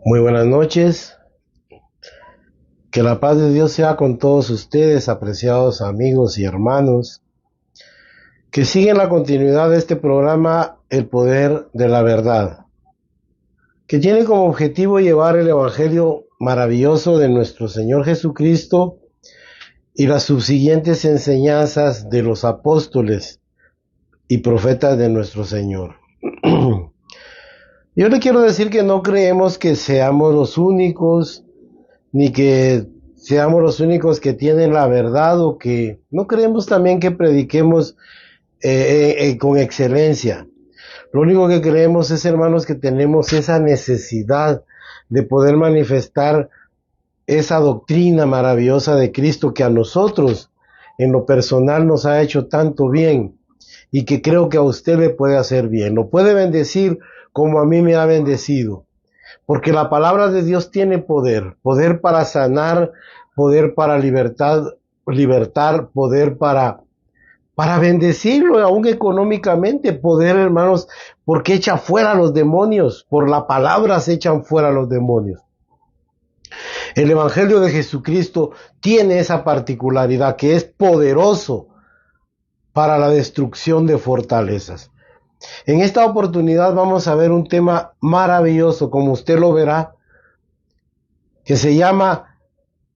Muy buenas noches, que la paz de Dios sea con todos ustedes, apreciados amigos y hermanos, que siguen la continuidad de este programa El Poder de la Verdad, que tiene como objetivo llevar el Evangelio maravilloso de nuestro Señor Jesucristo y las subsiguientes enseñanzas de los apóstoles y profetas de nuestro Señor. Yo le quiero decir que no creemos que seamos los únicos, ni que seamos los únicos que tienen la verdad, o que no creemos también que prediquemos con excelencia. Lo único que creemos es, hermanos, que tenemos esa necesidad de poder manifestar esa doctrina maravillosa de Cristo que a nosotros en lo personal nos ha hecho tanto bien, y que creo que a usted le puede hacer bien, lo puede bendecir como a mí me ha bendecido. Porque la palabra de Dios tiene poder, poder para sanar, poder para libertar, poder para bendecirlo, aún económicamente, poder, hermanos, porque echa fuera los demonios, por la palabra se echan fuera los demonios. El Evangelio de Jesucristo tiene esa particularidad, que es poderoso para la destrucción de fortalezas. En esta oportunidad vamos a ver un tema maravilloso, como usted lo verá, que se llama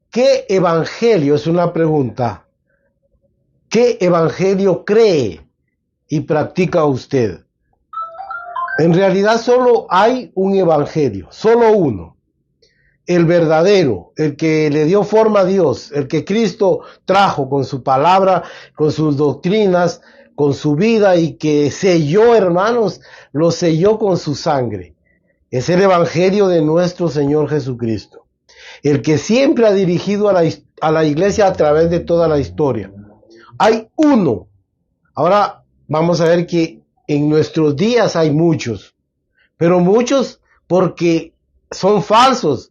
¿qué evangelio? Es una pregunta. ¿Qué evangelio cree y practica usted? En realidad solo hay un evangelio, solo uno. El verdadero, el que le dio forma a Dios, el que Cristo trajo con su palabra, con sus doctrinas, con su vida, y que selló, hermanos, lo selló con su sangre. Es el evangelio de nuestro Señor Jesucristo, el que siempre ha dirigido a la iglesia a través de toda la historia. Hay uno. Ahora vamos a ver que en nuestros días hay muchos, pero muchos porque son falsos,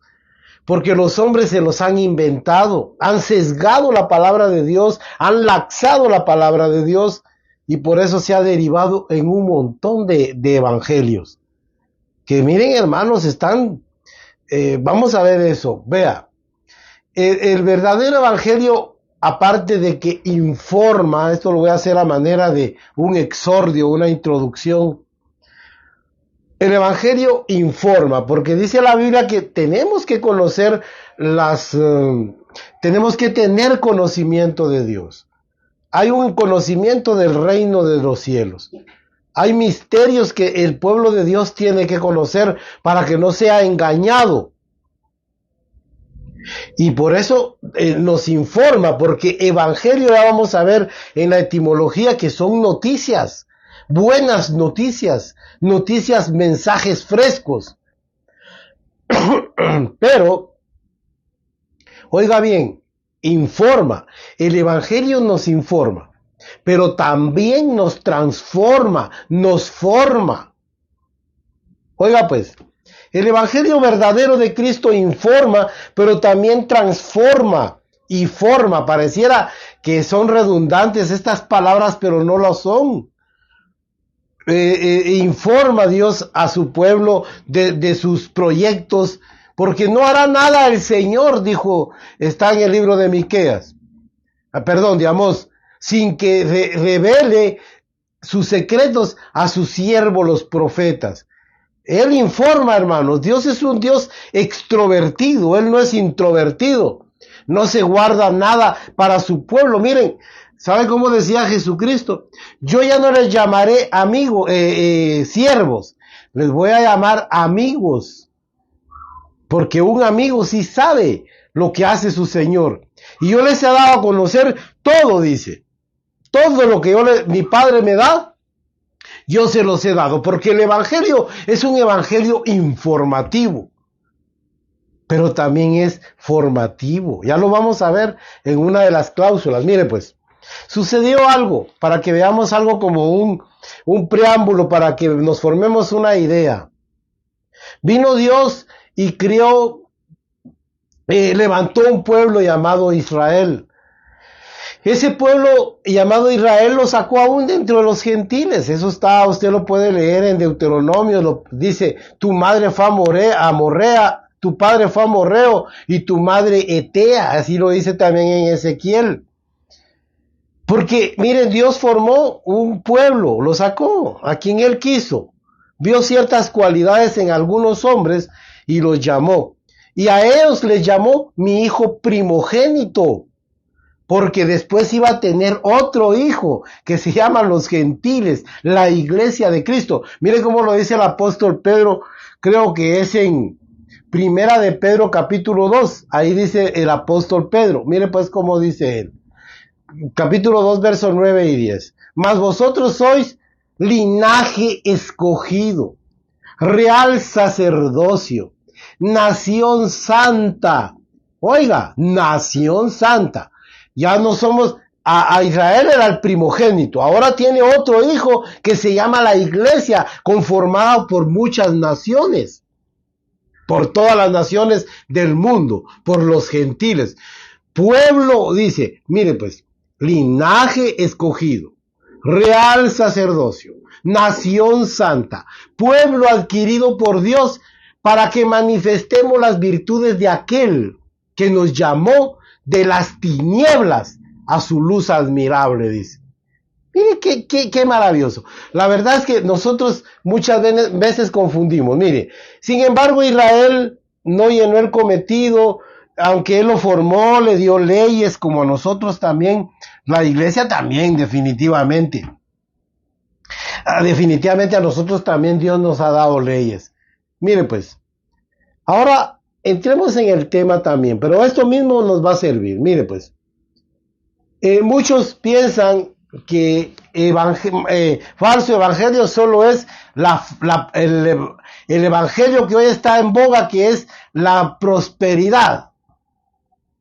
porque los hombres se los han inventado, han sesgado la palabra de Dios, han laxado la palabra de Dios, y por eso se ha derivado en un montón de evangelios. Que miren, hermanos, están, vamos a ver eso, vea, el verdadero evangelio, aparte de que informa, esto lo voy a hacer a manera de un exordio, una introducción. El evangelio informa, porque dice la Biblia que tenemos que conocer tenemos que tener conocimiento de Dios. Hay un conocimiento del reino de los cielos. Hay misterios que el pueblo de Dios tiene que conocer para que no sea engañado. Y por eso nos informa, porque evangelio ya vamos a ver en la etimología que son noticias, buenas noticias, noticias, mensajes frescos. Pero, oiga bien, informa. El evangelio nos informa, pero también nos transforma, nos forma. Oiga pues, el evangelio verdadero de Cristo informa, pero también transforma y forma. Pareciera que son redundantes estas palabras, pero no lo son. Informa Dios a su pueblo de sus proyectos, porque no hará nada el Señor, dijo, está en el libro de Miqueas, de Amós, sin que revele sus secretos a sus siervos los profetas. Él informa, hermanos. Dios es un Dios extrovertido, Él no es introvertido, no se guarda nada para su pueblo. Miren, ¿sabe cómo decía Jesucristo? Yo ya no les llamaré amigos, siervos, les voy a llamar amigos, porque un amigo sí sabe lo que hace su Señor. Y yo les he dado a conocer todo, dice, todo lo que mi Padre me da, yo se los he dado, porque el evangelio es un evangelio informativo, pero también es formativo. Ya lo vamos a ver en una de las cláusulas. Mire pues, sucedió algo, para que veamos algo como un preámbulo, para que nos formemos una idea. Vino Dios y levantó un pueblo llamado Israel. Ese pueblo llamado Israel lo sacó aún dentro de los gentiles. Eso está, usted lo puede leer en Deuteronomio, dice, tu madre fue amorrea, tu padre fue amorreo y tu madre etea, así lo dice también en Ezequiel. Porque, miren, Dios formó un pueblo, lo sacó a quien Él quiso. Vio ciertas cualidades en algunos hombres y los llamó. Y a ellos les llamó mi hijo primogénito. Porque después iba a tener otro hijo que se llaman los gentiles, la iglesia de Cristo. Miren cómo lo dice el apóstol Pedro, creo que es en Primera de Pedro capítulo 2. Ahí dice el apóstol Pedro. Miren pues cómo dice él. Capítulo 2, versos 9 y 10. Mas vosotros sois linaje escogido, real sacerdocio, nación santa. Oiga, nación santa. Ya no somos, a Israel era el primogénito, ahora tiene otro hijo que se llama la iglesia, conformada por muchas naciones, por todas las naciones del mundo, por los gentiles. Pueblo, dice, mire pues, linaje escogido, real sacerdocio, nación santa, pueblo adquirido por Dios, para que manifestemos las virtudes de aquel que nos llamó de las tinieblas a su luz admirable, dice. Mire qué maravilloso. La verdad es que nosotros muchas veces confundimos. Mire, sin embargo, Israel no llenó el cometido, aunque Él lo formó, le dio leyes, como a nosotros también, la iglesia también, definitivamente. Definitivamente a nosotros también Dios nos ha dado leyes. Mire pues, ahora entremos en el tema también, pero esto mismo nos va a servir. Mire pues, muchos piensan que falso evangelio solo es el evangelio que hoy está en boga, que es la prosperidad.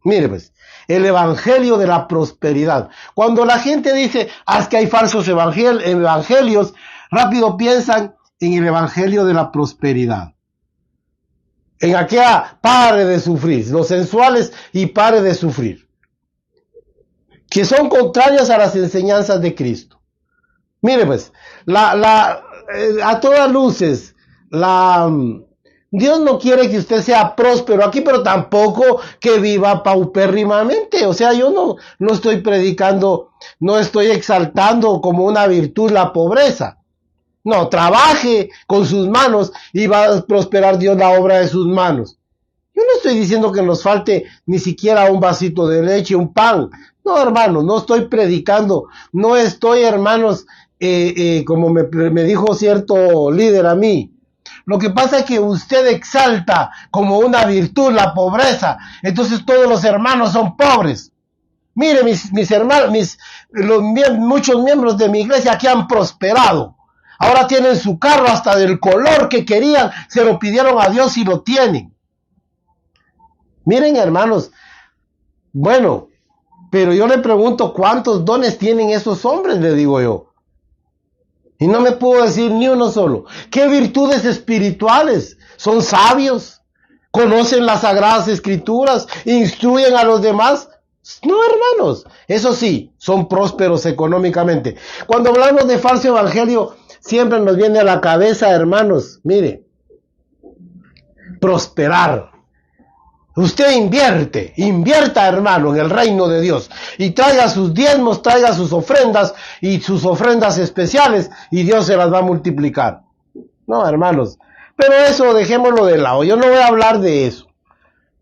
Mire pues, el evangelio de la prosperidad. Cuando la gente dice, es que hay falsos evangelios, rápido piensan en el evangelio de la prosperidad. En aquella pare de sufrir, los sensuales y pare de sufrir, que son contrarias a las enseñanzas de Cristo. Mire pues, a todas luces, Dios no quiere que usted sea próspero aquí, pero tampoco que viva paupérrimamente. O sea, yo no estoy predicando, no estoy exaltando como una virtud la pobreza. No, trabaje con sus manos y va a prosperar Dios la obra de sus manos. Yo no estoy diciendo que nos falte ni siquiera un vasito de leche, un pan. No, hermanos, no estoy predicando. No estoy, hermanos, como me dijo cierto líder a mí. Lo que pasa es que usted exalta como una virtud la pobreza. Entonces todos los hermanos son pobres. Mire, mis hermanos, muchos miembros de mi iglesia que han prosperado. Ahora tienen su carro hasta del color que querían, se lo pidieron a Dios y lo tienen. Miren, hermanos, bueno, pero yo le pregunto, ¿cuántos dones tienen esos hombres? Le digo yo. Y no me puedo decir ni uno solo. ¿Qué virtudes espirituales? ¿Son sabios? ¿Conocen las sagradas escrituras? ¿Instruyen a los demás? No, hermanos. Eso sí, son prósperos económicamente. Cuando hablamos de falso evangelio, siempre nos viene a la cabeza, hermanos, mire, prosperar. Usted invierta, hermano, en el reino de Dios, y traiga sus diezmos, traiga sus ofrendas, y sus ofrendas especiales, y Dios se las va a multiplicar. No, hermanos, pero eso dejémoslo de lado, yo no voy a hablar de eso.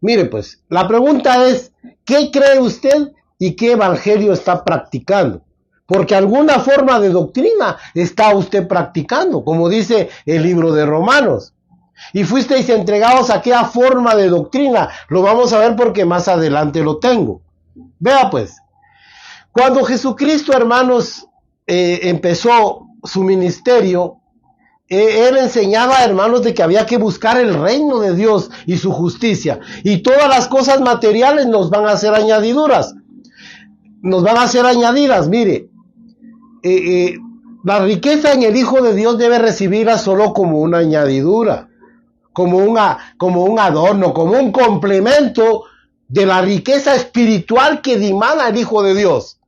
Mire pues, la pregunta es, ¿qué cree usted y qué evangelio está practicando? Porque alguna forma de doctrina está usted practicando, como dice el libro de Romanos. Y fuisteis entregados a aquella forma de doctrina. Lo vamos a ver porque más adelante lo tengo. Vea pues, cuando Jesucristo, hermanos, empezó su ministerio, Él enseñaba, hermanos, de que había que buscar el reino de Dios y su justicia. Y todas las cosas materiales nos van a ser añadiduras. Nos van a ser añadidas, mire. La riqueza en el Hijo de Dios debe recibirla solo como una añadidura, como un adorno, como un complemento de la riqueza espiritual que dimana el Hijo de Dios,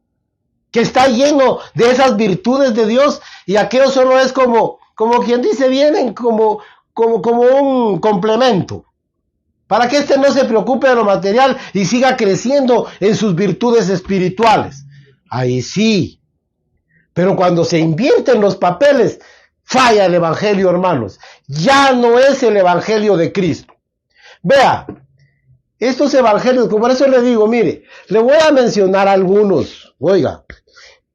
que está lleno de esas virtudes de Dios, y aquello solo es como quien dice, vienen como un complemento. para que éste no se preocupe de lo material y siga creciendo en sus virtudes espirituales. Ahí sí. Pero cuando se invierten los papeles, falla el evangelio, hermanos. Ya no es el evangelio de Cristo. Vea, estos evangelios, por eso le digo, mire, le voy a mencionar algunos, oiga,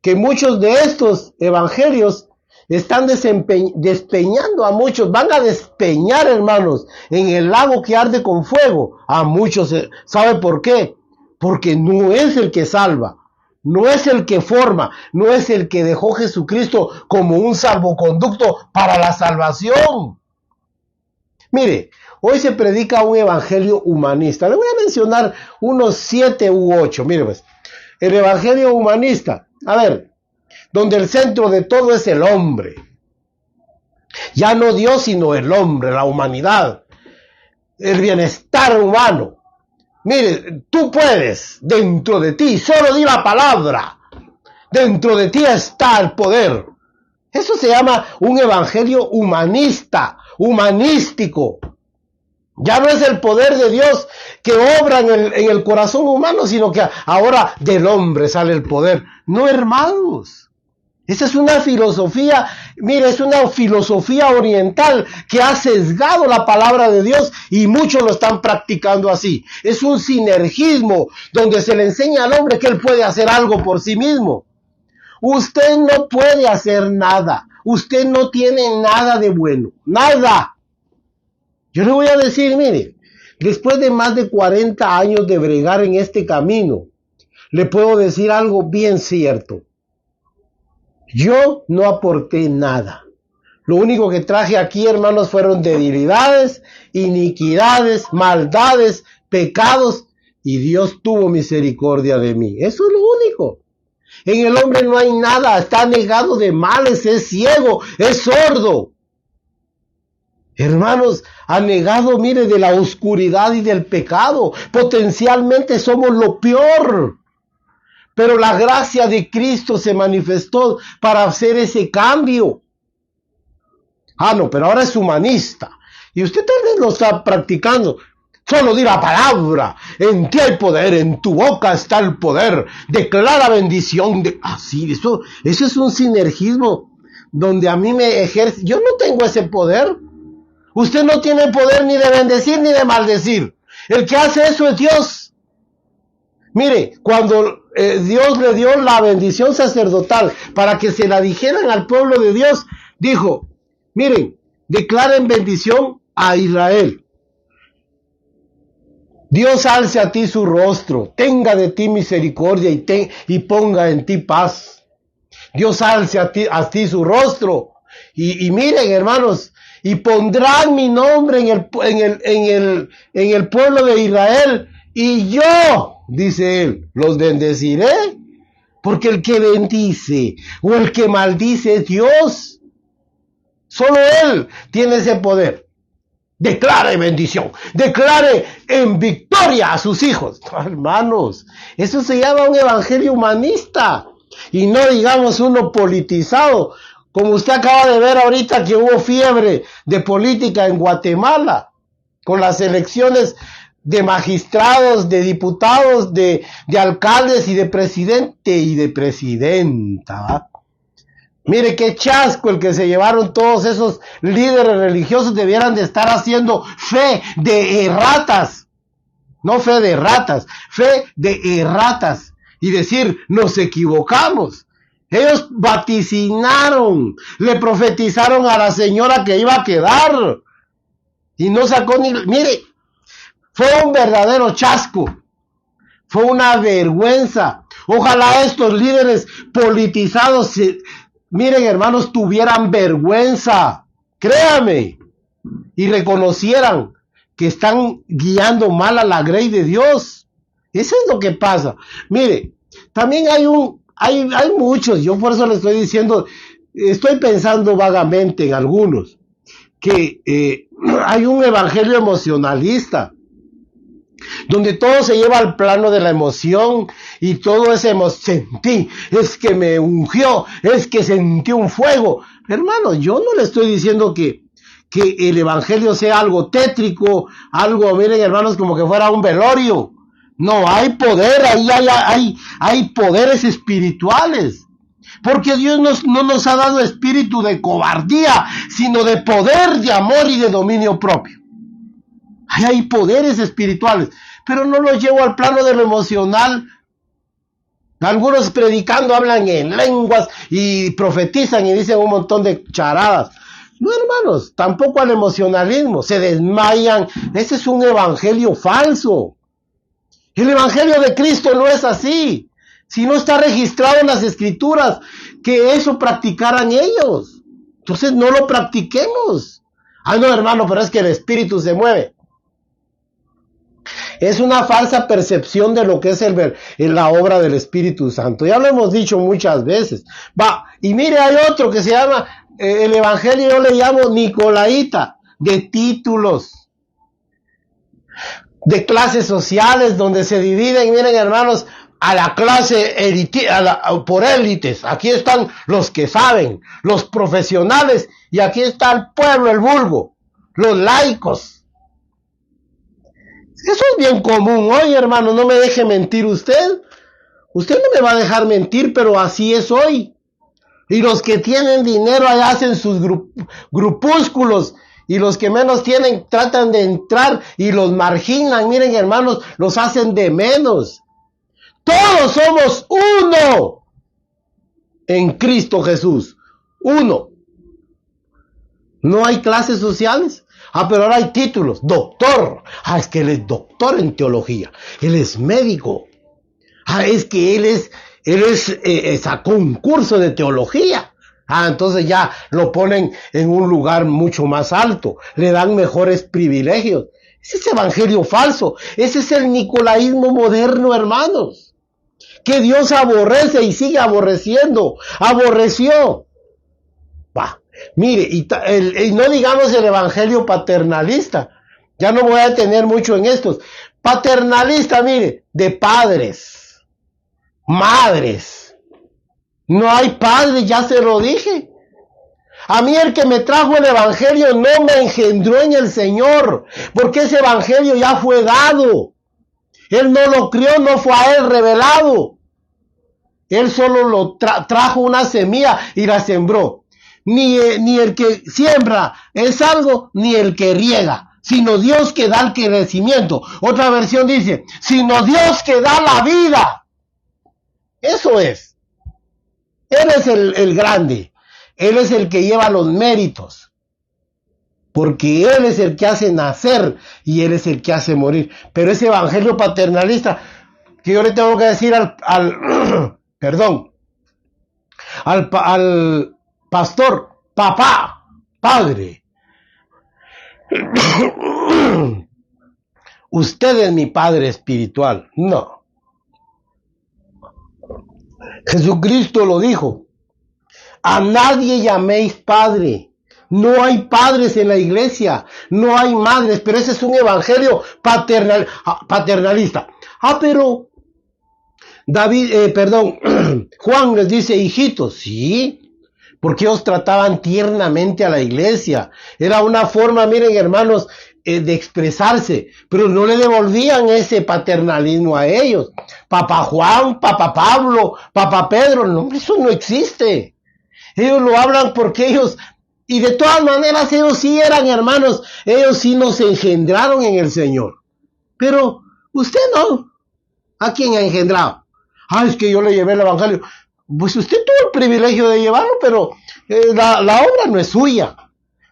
que muchos de estos evangelios están despeñando a muchos, van a despeñar, hermanos, en el lago que arde con fuego a muchos. ¿Sabe por qué? Porque no es el que salva, no es el que forma, no es el que dejó Jesucristo como un salvoconducto para la salvación. Mire, hoy se predica un evangelio humanista. Le voy a mencionar unos 7 u 8. Mire pues, el evangelio humanista, a ver, donde el centro de todo es el hombre. Ya no Dios, sino el hombre, la humanidad, el bienestar humano. Mire, tú puedes, dentro de ti, solo di la palabra, dentro de ti está el poder. Eso se llama un evangelio humanista, humanístico. Ya no es el poder de Dios que obra en el corazón humano, sino que ahora del hombre sale el poder. No, hermanos. Esa es una filosofía, mire, es una filosofía oriental que ha sesgado la palabra de Dios y muchos lo están practicando así. Es un sinergismo donde se le enseña al hombre que él puede hacer algo por sí mismo. Usted no puede hacer nada. Usted no tiene nada de bueno. Nada. Yo le voy a decir, mire, después de más de 40 años de bregar en este camino, le puedo decir algo bien cierto. Yo no aporté nada. Lo único que traje aquí, hermanos, fueron debilidades, iniquidades, maldades, pecados, y Dios tuvo misericordia de mí. Eso es lo único. En el hombre no hay nada, está negado de males, es ciego, es sordo. Hermanos, ha negado, mire, de la oscuridad y del pecado. Potencialmente somos lo peor. Pero la gracia de Cristo se manifestó para hacer ese cambio. Ah, no, pero ahora es humanista. Y usted tal vez lo está practicando. Solo di la palabra. En ti hay poder, en tu boca está el poder. Declara bendición. Así, eso es un sinergismo donde a mí me ejerce. Yo no tengo ese poder. Usted no tiene poder ni de bendecir ni de maldecir. El que hace eso es Dios. Mire, cuando Dios le dio la bendición sacerdotal para que se la dijeran al pueblo de Dios, dijo, miren, declaren bendición a Israel. Dios alce a ti su rostro, tenga de ti misericordia y ponga en ti paz. Dios alce a ti su rostro. Y miren, hermanos, y pondrán mi nombre en el pueblo de Israel, y yo, dice él, los bendeciré, porque el que bendice o el que maldice es Dios. Solo Él tiene ese poder. Declare bendición, declare en victoria a sus hijos. Hermanos, eso se llama un evangelio humanista y no digamos uno politizado, como usted acaba de ver ahorita que hubo fiebre de política en Guatemala con las elecciones de magistrados, de diputados, de alcaldes y de presidente y de presidenta. Mire qué chasco el que se llevaron todos esos líderes religiosos. Debieran de estar haciendo fe de erratas, no fe de ratas, fe de erratas, y decir, nos equivocamos. Ellos vaticinaron, le profetizaron a la señora que iba a quedar, y no sacó ni... Mire, fue un verdadero chasco, fue una vergüenza. Ojalá estos líderes politizados, miren hermanos, tuvieran vergüenza, créame, y reconocieran que están guiando mal a la grey de Dios. Eso es lo que pasa. Mire, también hay muchos, yo por eso le estoy diciendo, estoy pensando vagamente en algunos, que hay un evangelio emocionalista, donde todo se lleva al plano de la emoción y todo es sentí, es que me ungió, es que sentí un fuego. Hermano, yo no le estoy diciendo que que el evangelio sea algo tétrico, algo, miren hermanos, como que fuera un velorio. No, hay poder, hay poderes espirituales. Porque Dios no nos ha dado espíritu de cobardía, sino de poder, de amor y de dominio propio. Hay poderes espirituales, pero no los llevo al plano de lo emocional. Algunos predicando hablan en lenguas y profetizan y dicen un montón de charadas. No, hermanos, tampoco al emocionalismo, se desmayan. Ese es un evangelio falso. El evangelio de Cristo no es así. Si no está registrado en las escrituras que eso practicaran ellos, entonces no lo practiquemos. No, hermano, pero es que el espíritu se mueve. Es una falsa percepción de lo que es la obra del Espíritu Santo. Ya lo hemos dicho muchas veces. Y mire, hay otro que se llama, el evangelio yo le llamo Nicolaíta, de títulos, de clases sociales, donde se dividen, miren hermanos, a la clase por élites. Aquí están los que saben, los profesionales, y aquí está el pueblo, el vulgo, los laicos. Eso es bien común. Oye, hermano, no me deje mentir usted. Usted no me va a dejar mentir, pero así es hoy. Y los que tienen dinero allá hacen sus grupúsculos, y los que menos tienen tratan de entrar y los marginan. Miren, hermanos, los hacen de menos. Todos somos uno en Cristo Jesús. Uno. No hay clases sociales. Pero ahora hay títulos. Doctor. Es que él es doctor en teología. Él es médico. Es que él sacó un curso de teología. Entonces ya lo ponen en un lugar mucho más alto. Le dan mejores privilegios. Ese es evangelio falso. Ese es el nicolaísmo moderno, hermanos. Que Dios aborrece y sigue aborreciendo. Aborreció. Mire, y no digamos el evangelio paternalista. Ya no voy a detener mucho en estos. Paternalista, mire, de padres, madres. No hay padres, ya se lo dije. A mí el que me trajo el evangelio no me engendró en el Señor, porque ese evangelio ya fue dado. Él no lo crió, no fue a él revelado. Él solo lo trajo una semilla y la sembró. Ni el que siembra es algo, ni el que riega, sino Dios que da el crecimiento. Otra versión dice, sino Dios que da la vida. Eso es. Él es el grande. Él es el que lleva los méritos. Porque Él es el que hace nacer y Él es el que hace morir. Pero ese evangelio paternalista, que yo le tengo que decir al pastor, papá, padre, usted es mi padre espiritual. No. Jesucristo lo dijo. A nadie llaméis padre. No hay padres en la iglesia, no hay madres, pero ese es un evangelio paternalista. Pero Juan les dice hijitos, sí, porque ellos trataban tiernamente a la iglesia. Era una forma, miren hermanos, de expresarse, pero no le devolvían ese paternalismo a ellos. Papá Juan, papá Pablo, papá Pedro, no, eso no existe. Ellos lo hablan porque ellos, y de todas maneras ellos sí eran hermanos, ellos sí nos engendraron en el Señor. Pero usted no. ¿A quién ha engendrado? Es que yo le llevé el evangelio. Pues usted tuvo el privilegio de llevarlo, pero la obra no es suya.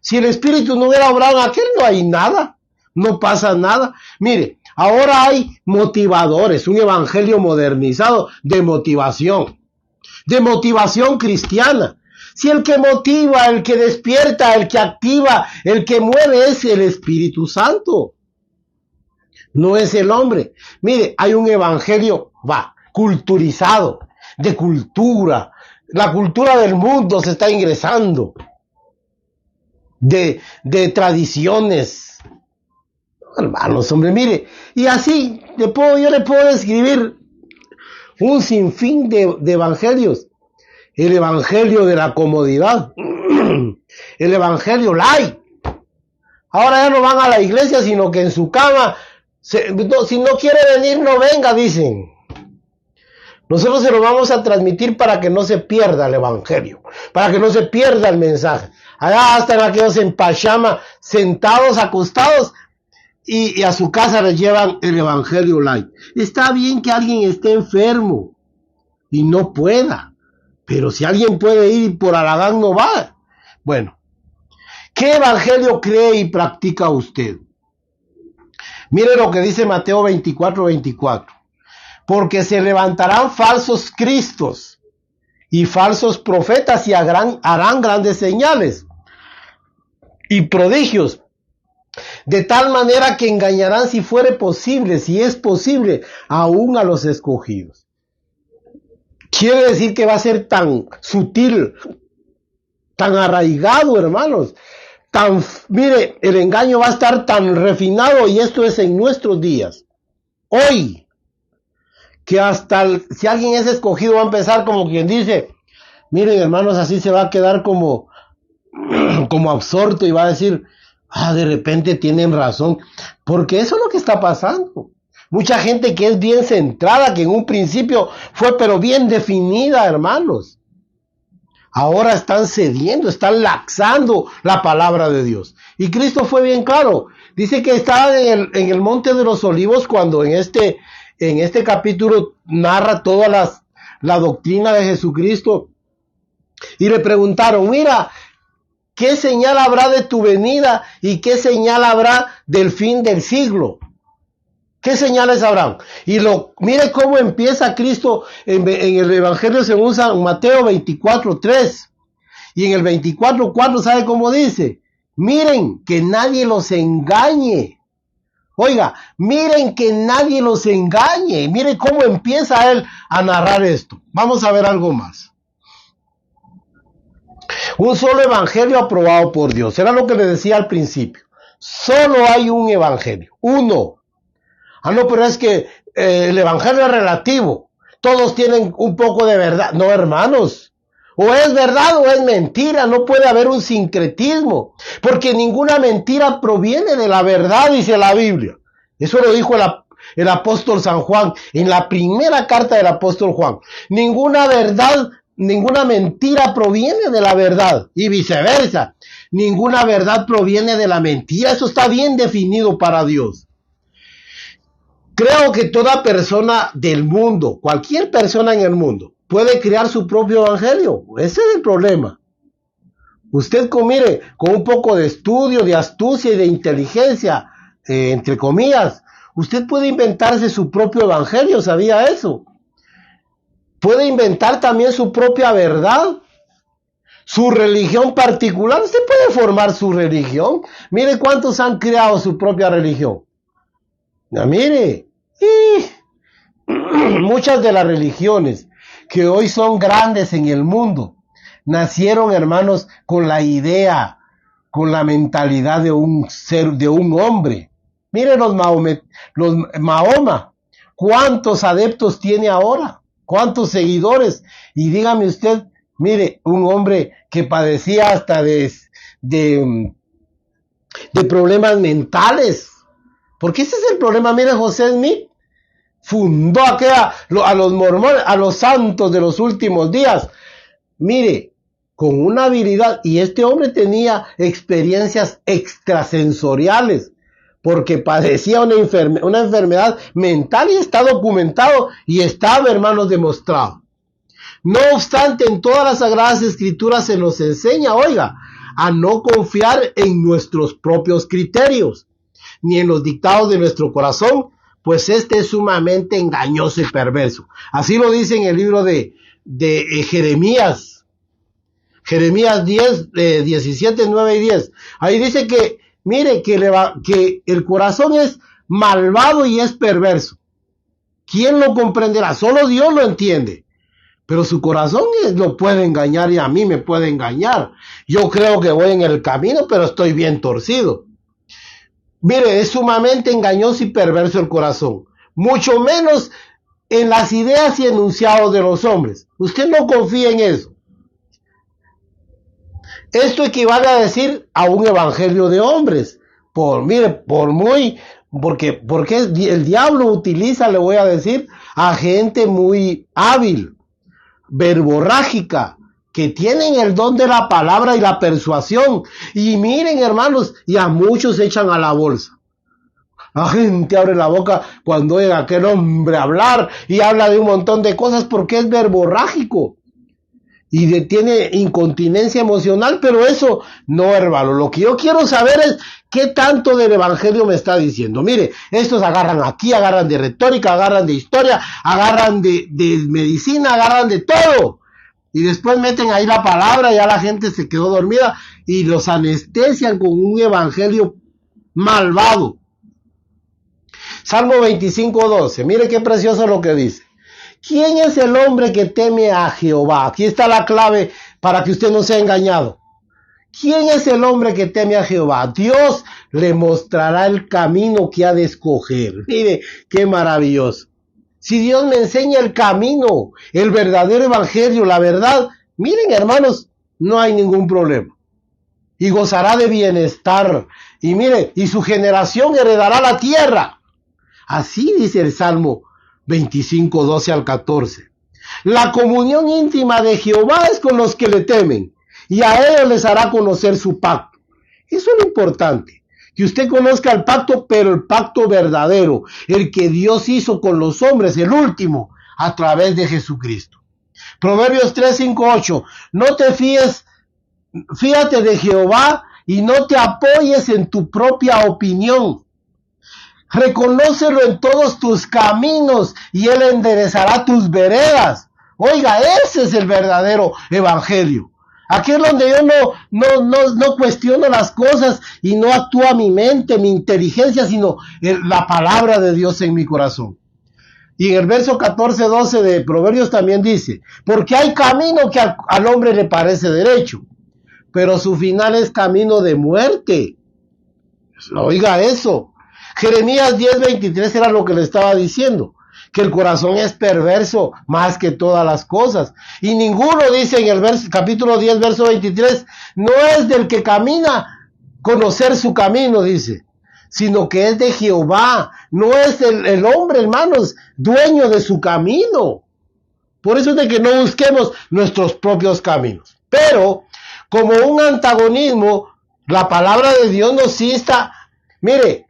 Si el Espíritu no hubiera obrado en aquel, no hay nada. No pasa nada. Mire, ahora hay motivadores, un evangelio modernizado de motivación cristiana. Si el que motiva, el que despierta, el que activa, el que mueve es el Espíritu Santo. No es el hombre. Mire, hay un evangelio, culturizado, de cultura. La cultura del mundo se está ingresando. De tradiciones. Hermanos, hombre, mire. Y así, yo le puedo describir un sinfín de evangelios. El evangelio de la comodidad, el evangelio light, Ahora ya no van a la iglesia, sino que en su cama, si no quiere venir, no venga, dicen. Nosotros se lo vamos a transmitir para que no se pierda el evangelio, para que no se pierda el mensaje. Allá están aquellos en pachama, sentados, acostados, y a su casa les llevan el evangelio light. Está bien que alguien esté enfermo y no pueda, pero si alguien puede ir y por Aragán no va. Bueno, ¿qué evangelio cree y practica usted? Mire lo que dice Mateo 24:24. Porque se levantarán falsos cristos y falsos profetas y harán grandes señales y prodigios, de tal manera que engañarán, si fuere posible, si es posible, aún a los escogidos. Quiere decir que va a ser tan sutil, tan arraigado, hermanos. Mire, el engaño va a estar tan refinado, y esto es en nuestros días. Hoy, que hasta si alguien es escogido va a empezar como quien dice, miren hermanos, así se va a quedar como absorto y va a decir, de repente tienen razón, porque eso es lo que está pasando. Mucha gente que es bien centrada, que en un principio fue pero bien definida, hermanos, ahora están cediendo, están laxando la palabra de Dios. Y Cristo fue bien claro, dice que estaba en el Monte de los Olivos cuando en este capítulo narra toda la doctrina de Jesucristo, y le preguntaron, mira, ¿qué señal habrá de tu venida y qué señal habrá del fin del siglo? ¿Qué señales habrán? Y mire cómo empieza Cristo en el Evangelio según San Mateo 24:3, y en el 24:4, ¿sabe cómo dice? Miren que nadie los engañe. Oiga, miren que nadie los engañe. Mire cómo empieza él a narrar esto. Vamos a ver algo más. Un solo evangelio aprobado por Dios. Era lo que le decía al principio. Solo hay un evangelio. Uno. No, pero es que el evangelio es relativo. Todos tienen un poco de verdad. No, hermanos. O es verdad o es mentira, no puede haber un sincretismo, porque ninguna mentira proviene de la verdad, dice la Biblia. Eso lo dijo el apóstol San Juan, en la primera carta del apóstol Juan. Ninguna mentira proviene de la verdad, y viceversa. Ninguna verdad proviene de la mentira, eso está bien definido para Dios. Creo que toda persona del mundo, cualquier persona en el mundo, puede crear su propio evangelio. Ese es el problema. Usted, mire, con un poco de estudio, de astucia y de inteligencia, entre comillas, usted puede inventarse su propio evangelio. ¿Sabía eso? Puede inventar también su propia verdad, su religión particular. Usted puede formar su religión. Mire cuántos han creado su propia religión. Mire, muchas de las religiones que hoy son grandes en el mundo, nacieron, hermanos, con la idea, con la mentalidad de un ser, de un hombre. Miren los Mahoma, ¿cuántos adeptos tiene ahora? ¿Cuántos seguidores? Y dígame usted, mire, un hombre que padecía hasta de problemas mentales. Porque ese es el problema. Mire, José Smith fundó a los mormones, a los santos de los últimos días. Mire, con una habilidad, y este hombre tenía experiencias extrasensoriales, porque padecía una enfermedad mental, y está documentado, y estaba, hermanos, demostrado. No obstante, en todas las Sagradas Escrituras se nos enseña, oiga, a no confiar en nuestros propios criterios, ni en los dictados de nuestro corazón, pues este es sumamente engañoso y perverso. Así lo dice en el libro de Jeremías. Jeremías 10, 17, 9 y 10. Ahí dice que, mire, que el corazón es malvado y es perverso. ¿Quién lo comprenderá? Solo Dios lo entiende. Pero su corazón lo puede engañar, y a mí me puede engañar. Yo creo que voy en el camino, pero estoy bien torcido. Mire, es sumamente engañoso y perverso el corazón. Mucho menos en las ideas y enunciados de los hombres. Usted no confía en eso. Esto equivale a decir a un evangelio de hombres, porque el diablo utiliza, le voy a decir, a gente muy hábil, verborrágica, que tienen el don de la palabra y la persuasión. Y miren, hermanos, y a muchos echan a la bolsa. La gente abre la boca cuando oye a aquel hombre hablar y habla de un montón de cosas porque es verborrágico y tiene incontinencia emocional, pero eso no, hermano. Lo que yo quiero saber es qué tanto del evangelio me está diciendo. Mire, estos agarran aquí, agarran de retórica, agarran de historia, agarran de medicina, agarran de todo. Y después meten ahí la palabra, ya la gente se quedó dormida y los anestesian con un evangelio malvado. Salmo 25:12, mire qué precioso lo que dice. ¿Quién es el hombre que teme a Jehová? Aquí está la clave para que usted no sea engañado. ¿Quién es el hombre que teme a Jehová? Dios le mostrará el camino que ha de escoger. Mire, qué maravilloso. Si Dios me enseña el camino, el verdadero evangelio, la verdad, miren, hermanos, no hay ningún problema. Y gozará de bienestar. Y mire, y su generación heredará la tierra. Así dice el Salmo 25:12 al 14. La comunión íntima de Jehová es con los que le temen, y a ellos les hará conocer su pacto. Eso es lo importante, que usted conozca el pacto, pero el pacto verdadero, el que Dios hizo con los hombres, el último, a través de Jesucristo. Proverbios 3:5-8. No te fíate de Jehová y no te apoyes en tu propia opinión. Reconócelo en todos tus caminos y Él enderezará tus veredas. Oiga, ese es el verdadero evangelio. Aquí es donde yo no cuestiono las cosas y no actúa mi mente, mi inteligencia, sino la palabra de Dios en mi corazón. Y en el verso 14-12 de Proverbios también dice, porque hay camino que al hombre le parece derecho, pero su final es camino de muerte. Oiga eso. Jeremías 10:23 era lo que le estaba diciendo, que el corazón es perverso más que todas las cosas. Y ninguno, dice en el capítulo 10, verso 23, no es del que camina conocer su camino, dice, sino que es de Jehová. No es el hombre, hermanos, dueño de su camino. Por eso es de que no busquemos nuestros propios caminos. Pero, como un antagonismo, la palabra de Dios nos insta, mire,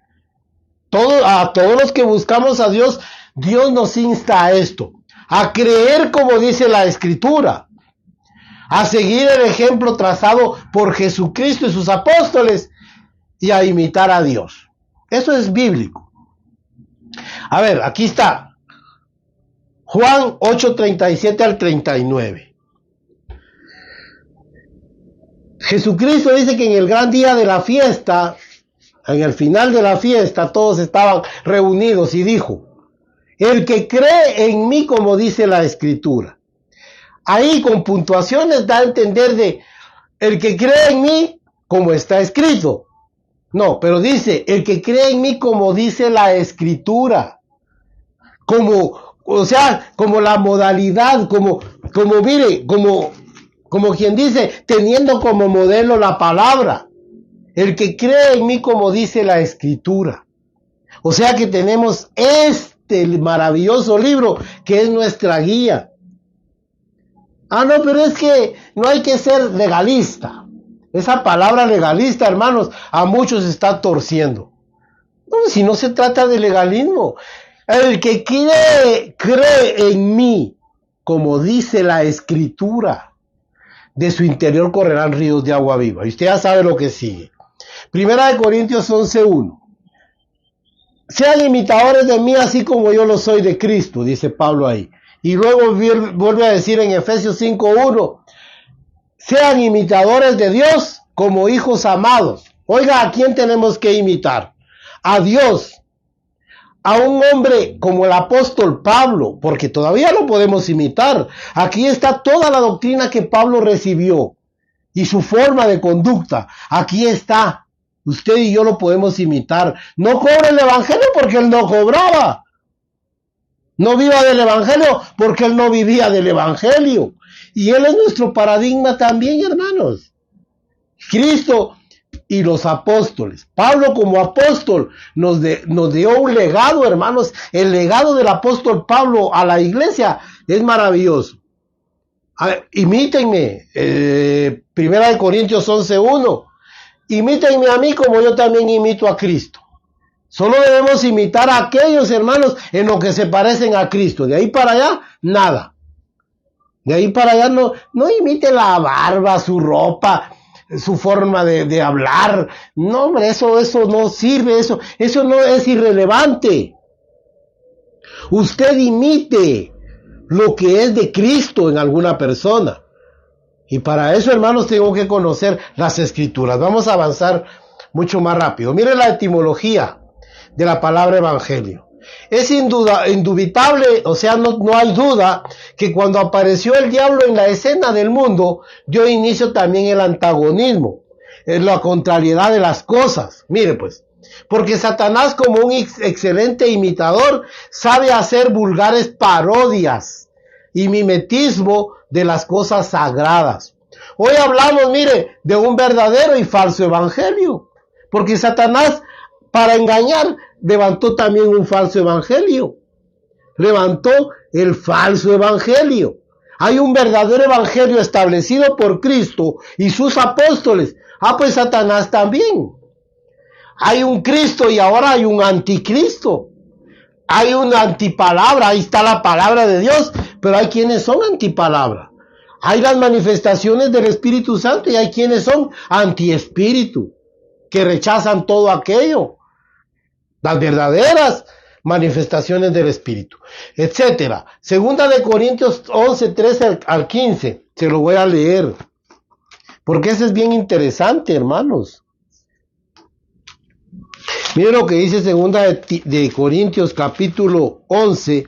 a todos los que buscamos a Dios, Dios nos insta a esto, a creer como dice la Escritura, a seguir el ejemplo trazado por Jesucristo y sus apóstoles y a imitar a Dios. Eso es bíblico. A ver, aquí está Juan 8:37 al 39. Jesucristo dice que en el gran día de la fiesta, en el final de la fiesta, todos estaban reunidos y dijo, el que cree en mí, como dice la Escritura. Ahí con puntuaciones da a entender de, el que cree en mí, como está escrito. No, pero dice, el que cree en mí, como dice la Escritura. Como la modalidad, como quien dice, teniendo como modelo la palabra. El que cree en mí, como dice la Escritura. O sea que tenemos este maravilloso libro que es nuestra guía. No, pero es que no hay que ser legalista. Esa palabra legalista, hermanos, a muchos está torciendo. No, si no se trata de legalismo. El que cree en mí, como dice la Escritura, de su interior correrán ríos de agua viva. Y usted ya sabe lo que sigue. Primera de Corintios 11:1. Sean imitadores de mí así como yo lo soy de Cristo, dice Pablo ahí. Y luego vuelve a decir en Efesios 5:1. Sean imitadores de Dios como hijos amados. Oiga, ¿a quién tenemos que imitar? A Dios. A un hombre como el apóstol Pablo, porque todavía lo podemos imitar. Aquí está toda la doctrina que Pablo recibió y su forma de conducta. Aquí está. Usted y yo lo podemos imitar. No cobre el evangelio porque él no cobraba. No viva del evangelio porque él no vivía del evangelio. Y él es nuestro paradigma también, hermanos. Cristo y los apóstoles. Pablo como apóstol nos dio un legado, hermanos. El legado del apóstol Pablo a la iglesia es maravilloso. A ver, imítenme, 1 Corintios 11:1. Imítenme a mí como yo también imito a Cristo. Solo debemos imitar a aquellos hermanos en lo que se parecen a Cristo. De ahí para allá, nada. De ahí para allá no imite la barba, su ropa, su forma de hablar. No, hombre, eso no sirve, eso no es irrelevante. Usted imite lo que es de Cristo en alguna persona. Y para eso, hermanos, tengo que conocer las Escrituras. Vamos a avanzar mucho más rápido. Mire la etimología de la palabra evangelio. Es indubitable, o sea, no hay duda que cuando apareció el diablo en la escena del mundo, dio inicio también el antagonismo, la contrariedad de las cosas. Mire pues, porque Satanás, como un excelente imitador, sabe hacer vulgares parodias y mimetismo de las cosas sagradas. Hoy hablamos, mire, de un verdadero y falso evangelio, porque Satanás, para engañar, levantó también un falso evangelio. Levantó el falso evangelio. Hay un verdadero evangelio establecido por Cristo y sus apóstoles. Pues Satanás también. Hay un Cristo y ahora hay un anticristo. Hay una antipalabra, ahí está la palabra de Dios, pero hay quienes son antipalabra. Hay las manifestaciones del Espíritu Santo y hay quienes son antiespíritu, que rechazan todo aquello. Las verdaderas manifestaciones del Espíritu, etcétera. Segunda de Corintios 11, 13 al 15, se lo voy a leer, porque eso es bien interesante, hermanos. Miren lo que dice segunda de Corintios capítulo 11,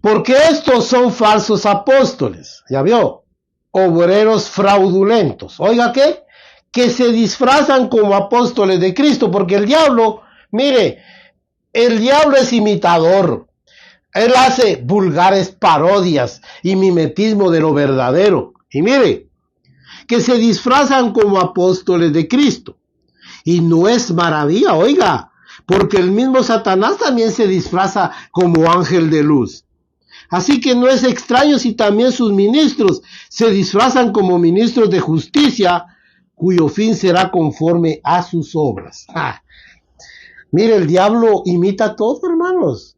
porque estos son falsos apóstoles, ya vio, obreros fraudulentos. Oiga, ¿qué? Que se disfrazan como apóstoles de Cristo, porque el diablo, mire, el diablo es imitador. Él hace vulgares parodias y mimetismo de lo verdadero. Y mire, que se disfrazan como apóstoles de Cristo. Y no es maravilla, oiga, porque el mismo Satanás también se disfraza como ángel de luz. Así que no es extraño si también sus ministros se disfrazan como ministros de justicia, cuyo fin será conforme a sus obras. Mire, el diablo imita todo, hermanos.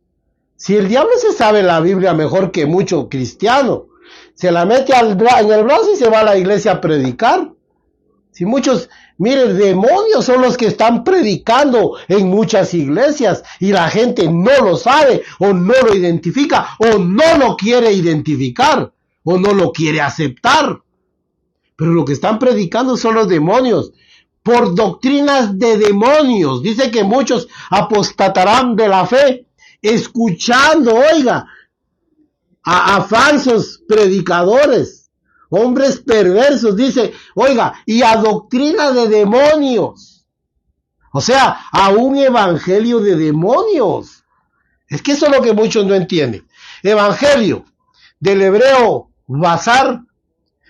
Si el diablo se sabe la Biblia mejor que mucho cristiano, se la mete en el brazo y se va a la iglesia a predicar. Si muchos, mire, demonios son los que están predicando en muchas iglesias y la gente no lo sabe o no lo identifica o no lo quiere identificar o no lo quiere aceptar. Pero lo que están predicando son los demonios, por doctrinas de demonios. Dice que muchos apostatarán de la fe, escuchando, oiga, a falsos predicadores, hombres perversos, dice, oiga, y a doctrina de demonios. O sea, a un evangelio de demonios. Es que eso es lo que muchos no entienden. Evangelio, del hebreo basar,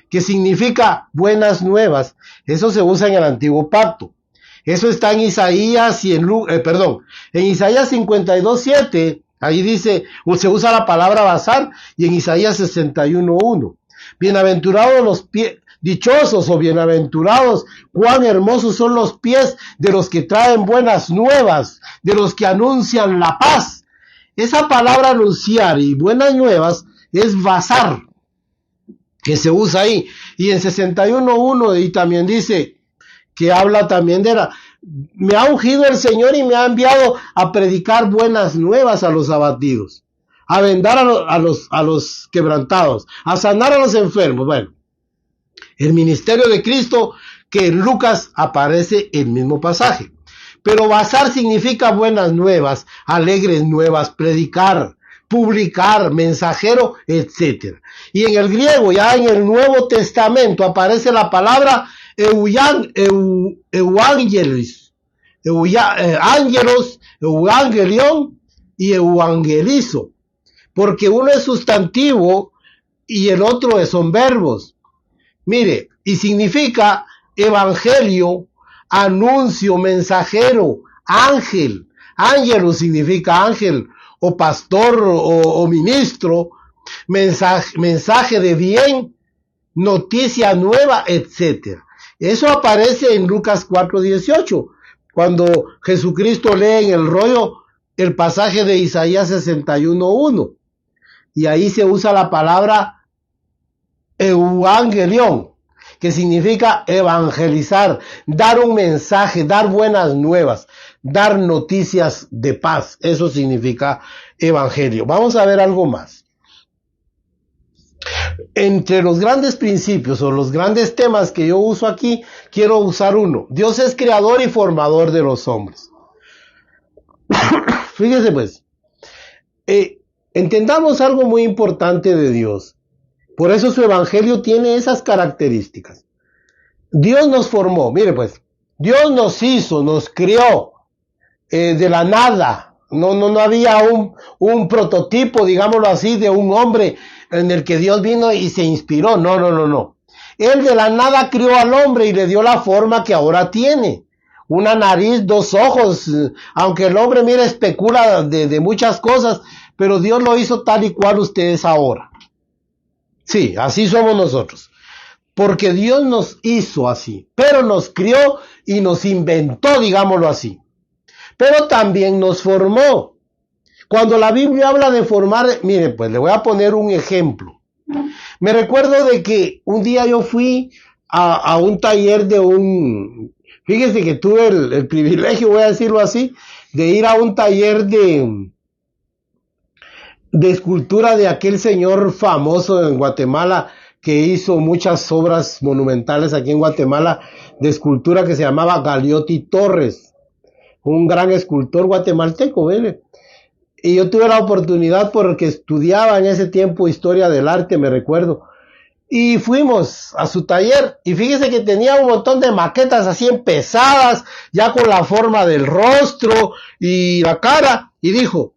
que significa buenas nuevas. Eso se usa en el Antiguo Pacto. Eso está en Isaías y en Isaías 52:7, ahí dice, se usa la palabra basar, y en Isaías 61:1. Bienaventurados los pies, dichosos o bienaventurados, cuán hermosos son los pies de los que traen buenas nuevas, de los que anuncian la paz. Esa palabra anunciar y buenas nuevas es basar, que se usa ahí. Y en 61:1 y también dice, que habla también me ha ungido el Señor y me ha enviado a predicar buenas nuevas a los abatidos, a vendar a los quebrantados, a sanar a los enfermos. Bueno, el ministerio de Cristo, que en Lucas aparece el mismo pasaje. Pero basar significa buenas nuevas, alegres nuevas, predicar, publicar, mensajero, etc. Y en el griego, ya en el Nuevo Testamento, aparece la palabra euangelos, euangelion y evangelizo, porque uno es sustantivo y el otro son verbos. Mire, y significa evangelio, anuncio, mensajero, ángel. Ángelus significa ángel, o pastor, o ministro, mensaje de bien, noticia nueva, etc. Eso aparece en Lucas 4:18, cuando Jesucristo lee en el rollo el pasaje de Isaías 61:1, y ahí se usa la palabra evangelión, que significa evangelizar, dar un mensaje, dar buenas nuevas, dar noticias de paz. Eso significa evangelio. Vamos a ver algo más. Entre los grandes principios o los grandes temas que yo uso aquí, quiero usar uno. Dios es creador y formador de los hombres. Fíjese pues, entendamos algo muy importante de Dios. Por eso su evangelio tiene esas características. Dios nos formó, mire pues, Dios nos hizo, nos crió de la nada. No había un prototipo, digámoslo así, de un hombre en el que Dios vino y se inspiró. No. Él de la nada crió al hombre y le dio la forma que ahora tiene. Una nariz, 2 ojos, aunque el hombre, mire, especula de muchas cosas, pero Dios lo hizo tal y cual usted es ahora. Sí, así somos nosotros. Porque Dios nos hizo así, pero nos crió y nos inventó, digámoslo así. Pero también nos formó. Cuando la Biblia habla de formar, mire, pues le voy a poner un ejemplo. Me recuerdo de que un día yo fui a un taller fíjese que tuve el privilegio, voy a decirlo así, de ir a un taller de escultura de aquel señor famoso en Guatemala, que hizo muchas obras monumentales aquí en Guatemala, de escultura, que se llamaba Galeotti Torres, un gran escultor guatemalteco, ¿vale? Y yo tuve la oportunidad, porque estudiaba en ese tiempo historia del arte, me recuerdo, y fuimos a su taller, y fíjese que tenía un montón de maquetas así pesadas, ya con la forma del rostro y la cara, y dijo,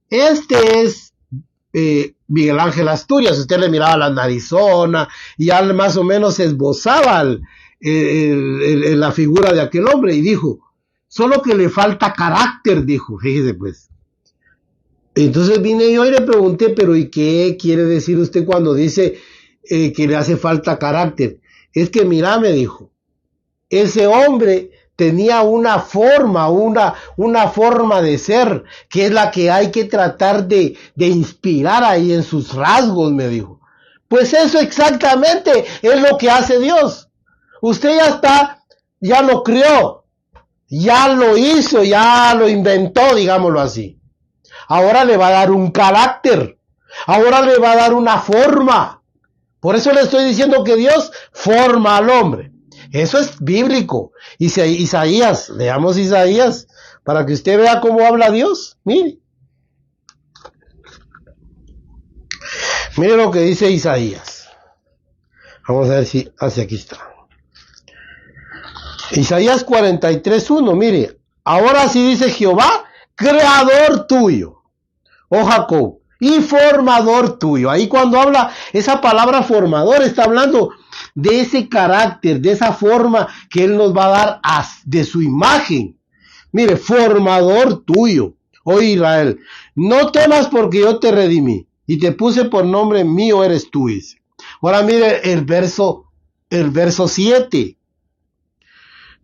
este es Miguel Ángel Asturias. Usted le miraba la narizona y ya más o menos esbozaba la figura de aquel hombre, y dijo, solo que le falta carácter, dijo, fíjese pues. Entonces vine yo y le pregunté, pero ¿y qué quiere decir usted cuando dice que le hace falta carácter? Es que mira, me dijo, ese hombre tenía una forma de ser, que es la que hay que tratar de inspirar ahí en sus rasgos, me dijo. Pues eso exactamente es lo que hace Dios. Usted ya lo crió, ya lo hizo, ya lo inventó, digámoslo así. Ahora le va a dar un carácter, ahora le va a dar una forma. Por eso le estoy diciendo que Dios forma al hombre. Eso es bíblico. Isaías, leamos Isaías, para que usted vea cómo habla Dios. Mire lo que dice Isaías. Vamos a ver si hacia aquí está. Isaías 43:1, mire. Ahora sí dice Jehová, creador tuyo, oh Jacob, y formador tuyo. Ahí cuando habla esa palabra formador, está hablando de ese carácter, de esa forma que Él nos va a dar de su imagen. Mire, formador tuyo, oh Israel, no temas porque yo te redimí y te puse por nombre mío eres tú. Dice. Ahora mire el verso 7.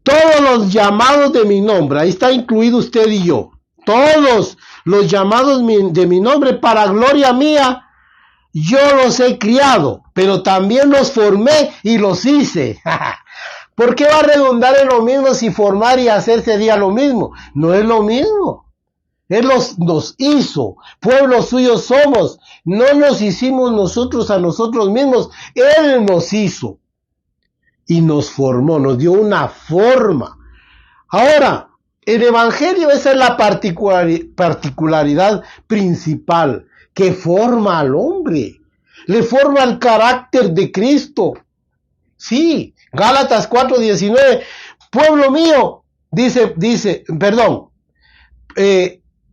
Todos los llamados de mi nombre, ahí está incluido usted y yo, todos los llamados de mi nombre para gloria mía, yo los he criado, pero también los formé y los hice. ¿Por qué va a redundar en lo mismo si formar y hacer sería lo mismo? No es lo mismo. Él nos hizo, pueblo suyo somos, no nos hicimos nosotros a nosotros mismos, Él nos hizo y nos formó, nos dio una forma. Ahora, el evangelio, esa es la particularidad principal, que forma al hombre, le forma el carácter de Cristo. Sí, Gálatas 4:19, pueblo mío,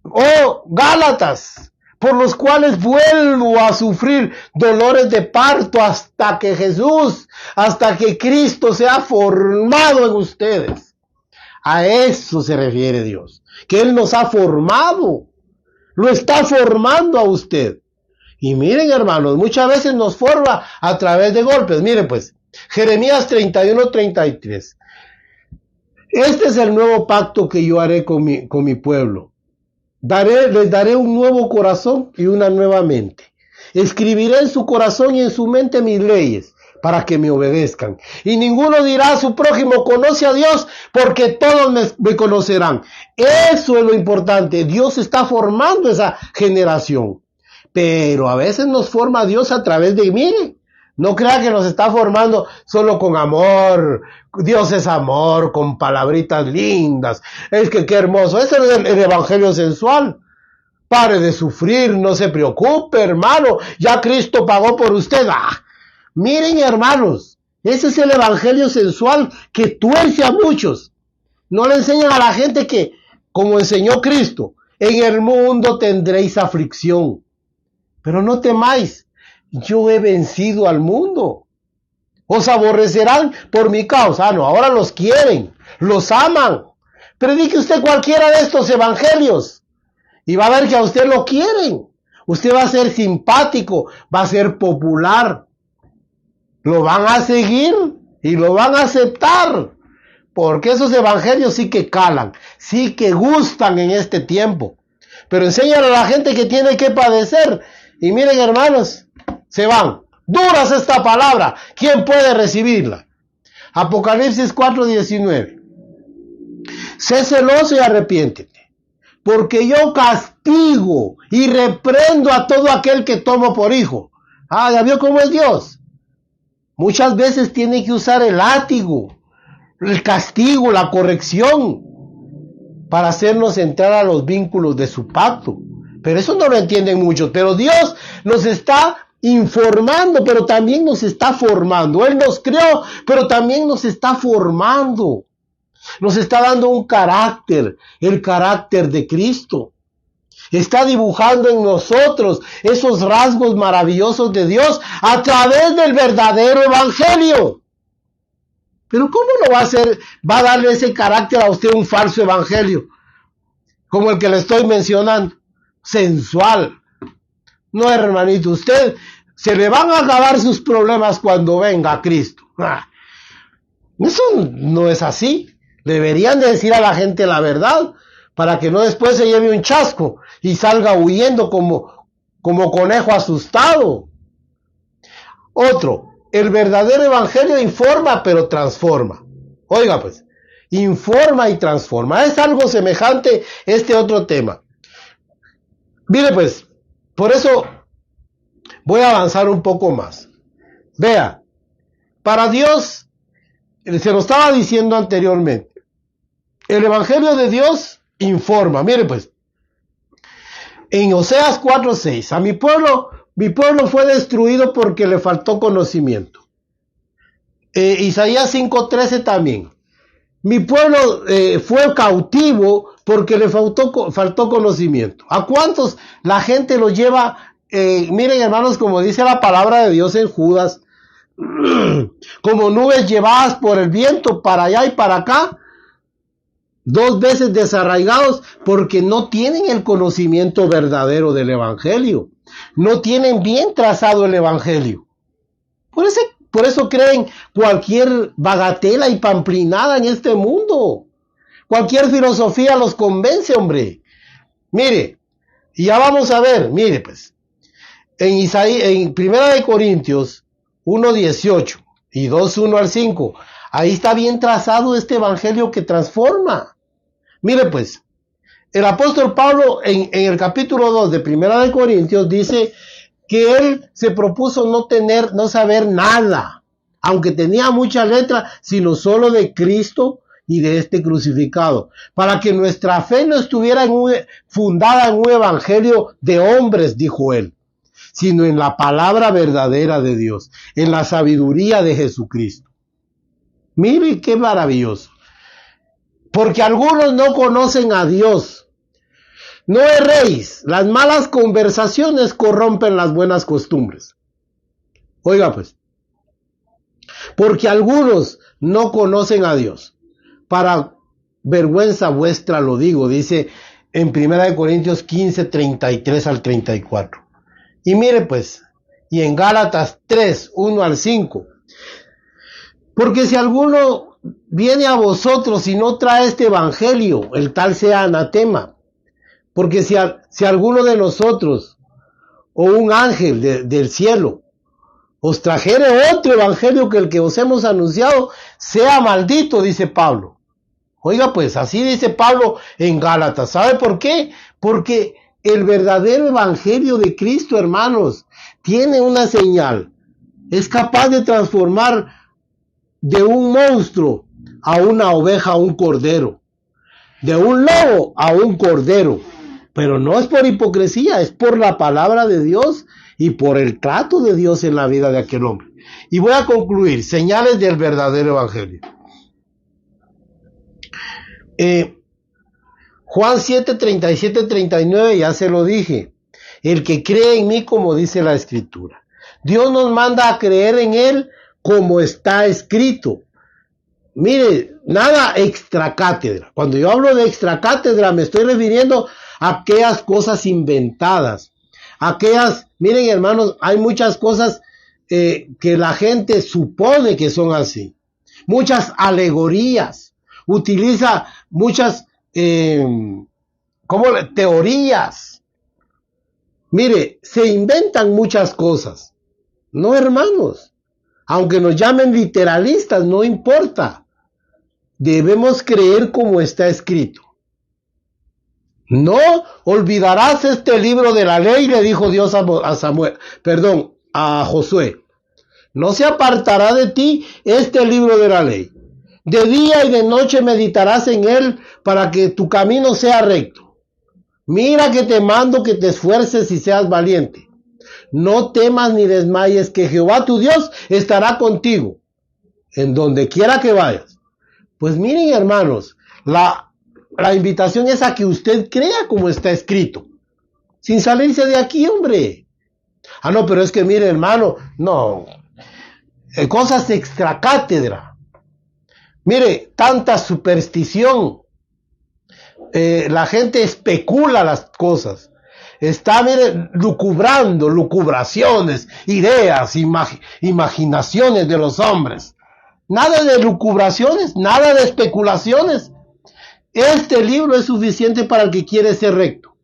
oh Gálatas, por los cuales vuelvo a sufrir dolores de parto hasta que Cristo sea formado en ustedes. A eso se refiere Dios, que Él nos ha formado, lo está formando a usted. Y miren, hermanos, muchas veces nos forma a través de golpes. Miren pues, Jeremías 31:33. Este es el nuevo pacto que yo haré con mi pueblo. Les daré un nuevo corazón y una nueva mente. Escribiré en su corazón y en su mente mis leyes, para que me obedezcan. Y ninguno dirá a su prójimo, conoce a Dios, porque todos me conocerán. Eso es lo importante. Dios está formando esa generación. Pero a veces nos forma Dios a través de, mire, no crea que nos está formando solo con amor. Dios es amor, con palabritas lindas. Es que qué hermoso. Ese es el evangelio sensual. Pare de sufrir, no se preocupe, hermano. Ya Cristo pagó por usted. Miren, hermanos, ese es el evangelio sensual que tuerce a muchos. No le enseñan a la gente que, como enseñó Cristo, en el mundo tendréis aflicción. Pero no temáis, yo he vencido al mundo. Os aborrecerán por mi causa. No, ahora los quieren, los aman. Predique usted cualquiera de estos evangelios y va a ver que a usted lo quieren. Usted va a ser simpático, va a ser popular. Lo van a seguir y lo van a aceptar. Porque esos evangelios sí que calan, sí que gustan en este tiempo. Pero enséñale a la gente que tiene que padecer. Y miren, hermanos, se van. Dura es esta palabra. ¿Quién puede recibirla? Apocalipsis 4:19. Sé celoso y arrepiéntete, porque yo castigo y reprendo a todo aquel que tomo por hijo. ¿Ya vio cómo es Dios? Muchas veces tiene que usar el látigo, el castigo, la corrección, para hacernos entrar a los vínculos de su pacto. Pero eso no lo entienden muchos. Pero Dios nos está informando, pero también nos está formando. Él nos creó, pero también nos está formando. Nos está dando un carácter, el carácter de Cristo. Está dibujando en nosotros esos rasgos maravillosos de Dios a través del verdadero evangelio. Pero ¿cómo lo va a hacer? Va a darle ese carácter a usted un falso evangelio, como el que le estoy mencionando, sensual. No, hermanito, usted se le van a acabar sus problemas cuando venga Cristo. Eso no es así. Deberían de decir a la gente la verdad, para que no después se lleve un chasco y salga huyendo como conejo asustado. Otro, el verdadero evangelio informa pero transforma. Oiga pues, informa y transforma. Es algo semejante este otro tema. Mire pues, por eso voy a avanzar un poco más. Vea, para Dios, se lo estaba diciendo anteriormente, el evangelio de Dios informa. Mire pues, en Oseas 4:6, a mi pueblo fue destruido porque le faltó conocimiento. Isaías 5:13 también. Mi pueblo fue cautivo porque le faltó conocimiento. ¿A cuántos la gente lo lleva? Miren, hermanos, como dice la palabra de Dios en Judas, como nubes llevadas por el viento para allá y para acá, 2 veces desarraigados porque no tienen el conocimiento verdadero del evangelio. No tienen bien trazado el evangelio. Por eso creen cualquier bagatela y pamplinada en este mundo. Cualquier filosofía los convence, hombre. Mire, y ya vamos a ver, mire pues, en 1 Corintios 1:18 y 2:1-5, ahí está bien trazado este evangelio que transforma. Mire pues, el apóstol Pablo en el capítulo 2 de 1 Corintios dice que él se propuso no saber nada, aunque tenía mucha letra, sino solo de Cristo y de este crucificado, para que nuestra fe no estuviera fundada en un evangelio de hombres, dijo él, sino en la palabra verdadera de Dios, en la sabiduría de Jesucristo. Mire qué maravilloso. Porque algunos no conocen a Dios. No erréis, las malas conversaciones corrompen las buenas costumbres. Oiga pues, porque algunos no conocen a Dios. Para vergüenza vuestra lo digo, dice en 1 Corintios 15, 33 al 34. Y mire pues, y en Gálatas 3, 1 al 5. Porque si alguno viene a vosotros y no trae este evangelio, el tal sea anatema. Porque si alguno de nosotros, o un ángel del cielo, os trajere otro evangelio que el que os hemos anunciado, sea maldito, dice Pablo. Oiga pues, así dice Pablo en Gálatas. ¿Sabe por qué? Porque el verdadero evangelio de Cristo, hermanos, tiene una señal. Es capaz de transformar de un monstruo a una oveja, a un cordero. De un lobo a un cordero. Pero no es por hipocresía, es por la palabra de Dios y por el trato de Dios en la vida de aquel hombre. Y voy a concluir, señales del verdadero evangelio. Juan 7, 37, 39, ya se lo dije. El que cree en mí, como dice la Escritura. Dios nos manda a creer en Él como está escrito. Mire, nada extracátedra. Cuando yo hablo de extracátedra, me estoy refiriendo a aquellas cosas inventadas. Miren hermanos, hay muchas cosas que la gente supone que son así. Muchas alegorías. Utiliza muchas teorías. Mire, se inventan muchas cosas. No, hermanos. Aunque nos llamen literalistas, no importa. Debemos creer como está escrito. No olvidarás este libro de la ley, le dijo Dios a Josué. No se apartará de ti este libro de la ley. De día y de noche meditarás en él para que tu camino sea recto. Mira que te mando que te esfuerces y seas valiente. No temas ni desmayes, que Jehová tu Dios estará contigo en donde quiera que vayas. Pues miren, hermanos, la invitación es a que usted crea como está escrito, sin salirse de aquí, hombre. No, pero es que mire, hermano, no, cosas extracátedra. Mire, tanta superstición. La gente especula las cosas. Está, mire, lucubraciones, ideas, imaginaciones de los hombres. Nada de lucubraciones, nada de especulaciones. Este libro es suficiente para el que quiere ser recto.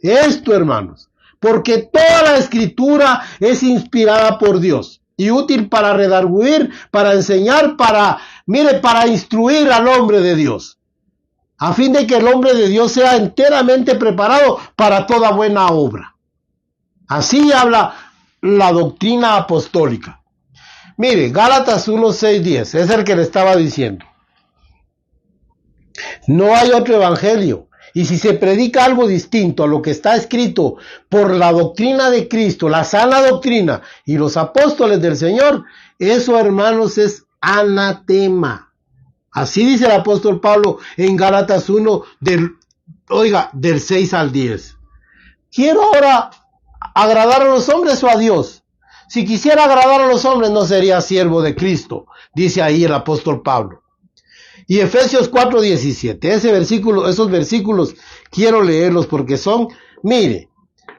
Esto, hermanos, porque toda la escritura es inspirada por Dios y útil para redarguir, para enseñar, para instruir al hombre de Dios, a fin de que el hombre de Dios sea enteramente preparado para toda buena obra. Así habla la doctrina apostólica. Mire, Gálatas 1, 6, 10, es el que le estaba diciendo. No hay otro evangelio. Y si se predica algo distinto a lo que está escrito por la doctrina de Cristo, la sana doctrina y los apóstoles del Señor, eso, hermanos, es anatema. Así dice el apóstol Pablo en Gálatas 1, del 6 al 10. ¿Quiero ahora agradar a los hombres o a Dios? Si quisiera agradar a los hombres, no sería siervo de Cristo, dice ahí el apóstol Pablo. Y Efesios 4:17, esos versículos quiero leerlos porque son, mire,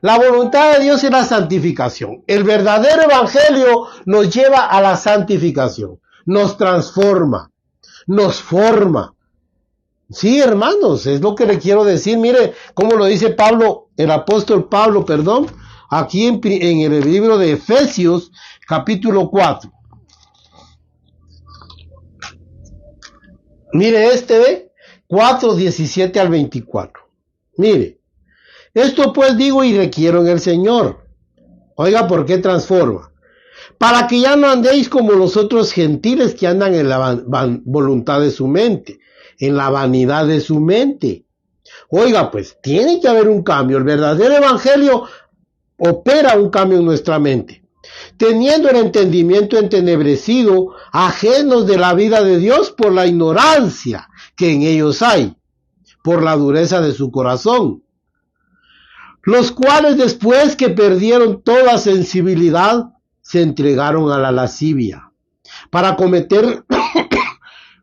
la voluntad de Dios es la santificación. El verdadero evangelio nos lleva a la santificación, nos transforma, nos forma. Sí, hermanos, es lo que le quiero decir. Mire cómo lo dice Pablo, el apóstol Pablo, aquí en el libro de Efesios, capítulo 4. Mire 4:17 al 24. Mire, esto pues digo y requiero en el Señor. Oiga, ¿por qué transforma? Para que ya no andéis como los otros gentiles que andan en la voluntad de su mente, en la vanidad de su mente. Oiga, pues tiene que haber un cambio. El verdadero evangelio opera un cambio en nuestra mente. Teniendo el entendimiento entenebrecido, ajenos de la vida de Dios por la ignorancia que en ellos hay, por la dureza de su corazón. los cuales después que perdieron toda sensibilidad, se entregaron a la lascivia, para cometer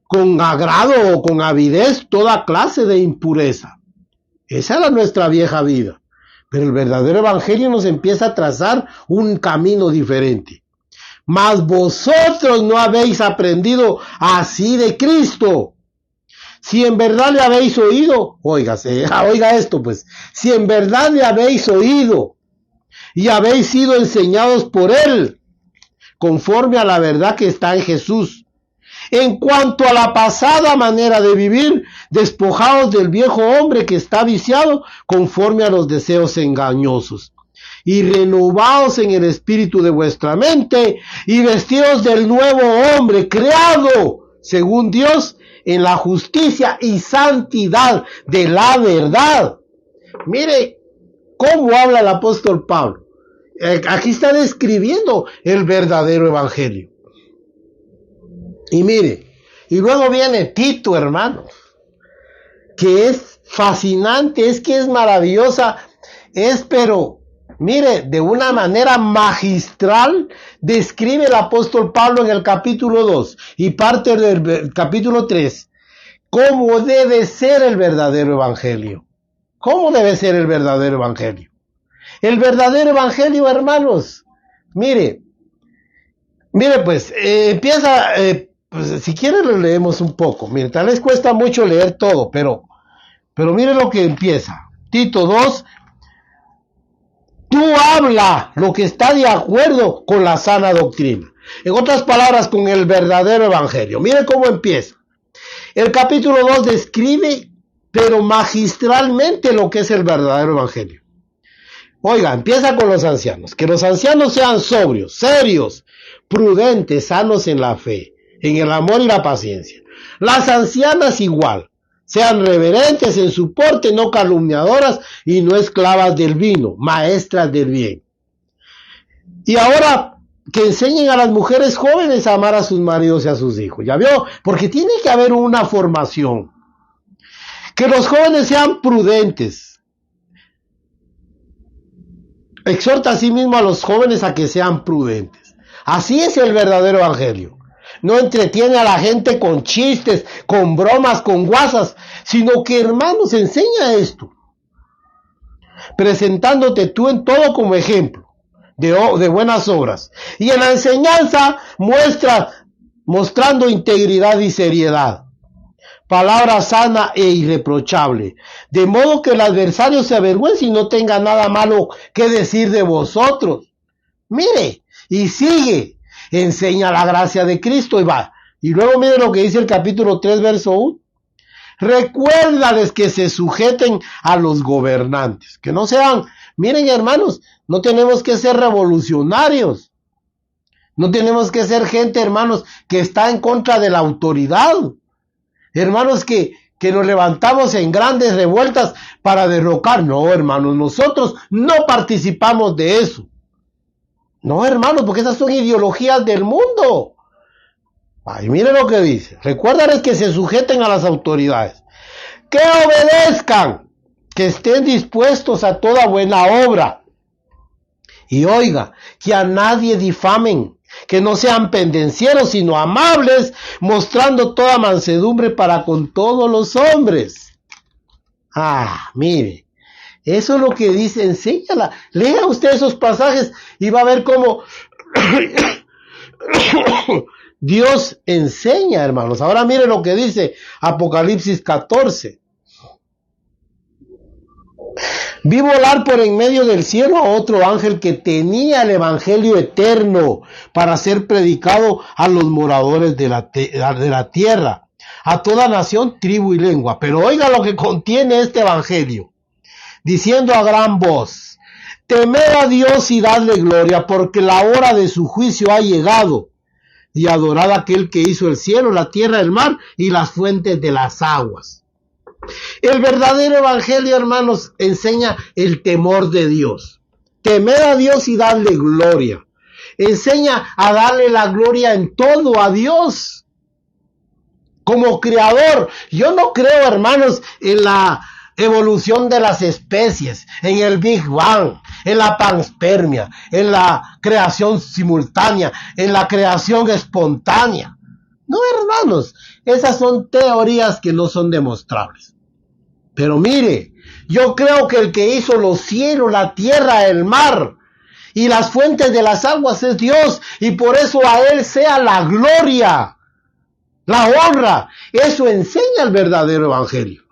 con agrado o con avidez toda clase de impureza. Esa era nuestra vieja vida. Pero el verdadero evangelio nos empieza a trazar un camino diferente. Mas vosotros no habéis aprendido así de Cristo. Si en verdad le habéis oído, oiga esto pues, si en verdad le habéis oído y habéis sido enseñados por él, conforme a la verdad que está en Jesús. En cuanto a la pasada manera de vivir, despojaos del viejo hombre que está viciado conforme a los deseos engañosos, y renovaos en el espíritu de vuestra mente, y vestidos del nuevo hombre, creado según Dios, en la justicia y santidad de la verdad. Mire cómo habla el apóstol Pablo. Aquí está describiendo el verdadero evangelio. Y mire, y luego viene Tito, hermano, que es fascinante, es que es maravillosa, pero, mire, de una manera magistral, describe el apóstol Pablo en el capítulo 2 y parte del capítulo 3, cómo debe ser el verdadero evangelio. ¿Cómo debe ser el verdadero evangelio? El verdadero evangelio, hermanos, mire, pues, empieza... pues si quieren lo leemos un poco. Mire, tal vez cuesta mucho leer todo, pero mire lo que empieza. Tito 2, tú habla lo que está de acuerdo con la sana doctrina. En otras palabras, con el verdadero evangelio. Mire cómo empieza. El capítulo 2 describe, pero magistralmente, lo que es el verdadero evangelio. Oiga, empieza con los ancianos. Que los ancianos sean sobrios, serios, prudentes, sanos en la fe, en el amor y la paciencia. Las ancianas igual, sean reverentes en su porte, no calumniadoras y no esclavas del vino, maestras del bien. Y ahora que enseñen a las mujeres jóvenes a amar a sus maridos y a sus hijos. ¿Ya vio? Porque tiene que haber una formación. Que los jóvenes sean prudentes. Exhorta a sí mismo a los jóvenes a que sean prudentes. Así es el verdadero evangelio. No entretiene a la gente con chistes, con bromas, con guasas, sino que, hermanos, enseña esto, presentándote tú en todo como ejemplo de buenas obras. Y en la enseñanza mostrando integridad y seriedad, palabra sana e irreprochable, de modo que el adversario se avergüence y no tenga nada malo que decir de vosotros. Mire, y sigue. Enseña la gracia de Cristo y va. Y luego mire lo que dice el capítulo 3, verso 1. Recuérdales que se sujeten a los gobernantes. Que no sean, miren hermanos, no tenemos que ser revolucionarios. No tenemos que ser gente, hermanos, que está en contra de la autoridad. Hermanos, que nos levantamos en grandes revueltas para derrocar. No, hermanos, nosotros no participamos de eso. No, hermanos, porque esas son ideologías del mundo. Ay, mire lo que dice. Recuérdales que se sujeten a las autoridades, que obedezcan, que estén dispuestos a toda buena obra. Y oiga, que a nadie difamen, que no sean pendencieros, sino amables, mostrando toda mansedumbre para con todos los hombres. Mire. Eso es lo que dice, enséñala. Lea usted esos pasajes y va a ver cómo Dios enseña, hermanos. Ahora mire lo que dice Apocalipsis 14. Vi volar por en medio del cielo a otro ángel que tenía el evangelio eterno para ser predicado a los moradores de la tierra, a toda nación, tribu y lengua. Pero oiga lo que contiene este evangelio. Diciendo a gran voz, temed a Dios y dadle gloria, porque la hora de su juicio ha llegado, y adorad a aquel que hizo el cielo, la tierra, el mar y las fuentes de las aguas. El verdadero evangelio, hermanos, enseña el temor de Dios. Temed a Dios y dadle gloria. Enseña a darle la gloria en todo a Dios. Como creador, yo no creo, hermanos, en evolución de las especies, en el Big Bang, en la panspermia, en la creación simultánea, en la creación espontánea. No, hermanos, esas son teorías que no son demostrables. Pero mire, yo creo que el que hizo los cielos, la tierra, el mar y las fuentes de las aguas es Dios, y por eso a Él sea la gloria, la honra. Eso enseña el verdadero evangelio.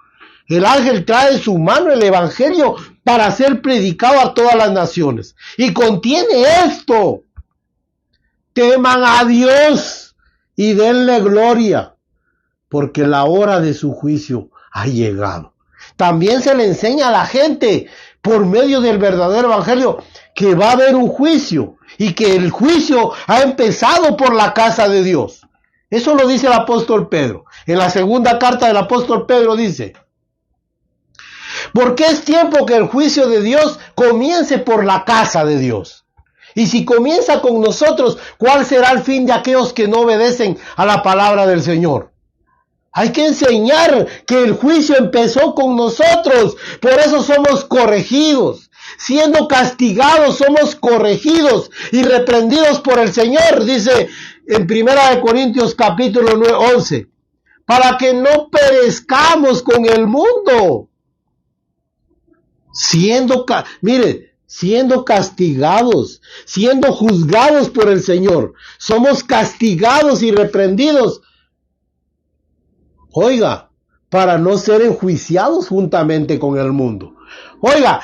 El ángel trae en su mano el evangelio para ser predicado a todas las naciones. Y contiene esto: teman a Dios y denle gloria, porque la hora de su juicio ha llegado. También se le enseña a la gente, por medio del verdadero evangelio, que va a haber un juicio, y que el juicio ha empezado por la casa de Dios. Eso lo dice el apóstol Pedro. En la segunda carta del apóstol Pedro dice: porque es tiempo que el juicio de Dios comience por la casa de Dios. Y si comienza con nosotros, ¿cuál será el fin de aquellos que no obedecen a la palabra del Señor? Hay que enseñar que el juicio empezó con nosotros. Por eso somos corregidos. Siendo castigados, somos corregidos y reprendidos por el Señor. Dice en 1 Corintios capítulo 11. Para que no perezcamos con el mundo. Siendo castigados, siendo juzgados por el Señor, somos castigados y reprendidos, oiga, para no ser enjuiciados juntamente con el mundo. Oiga,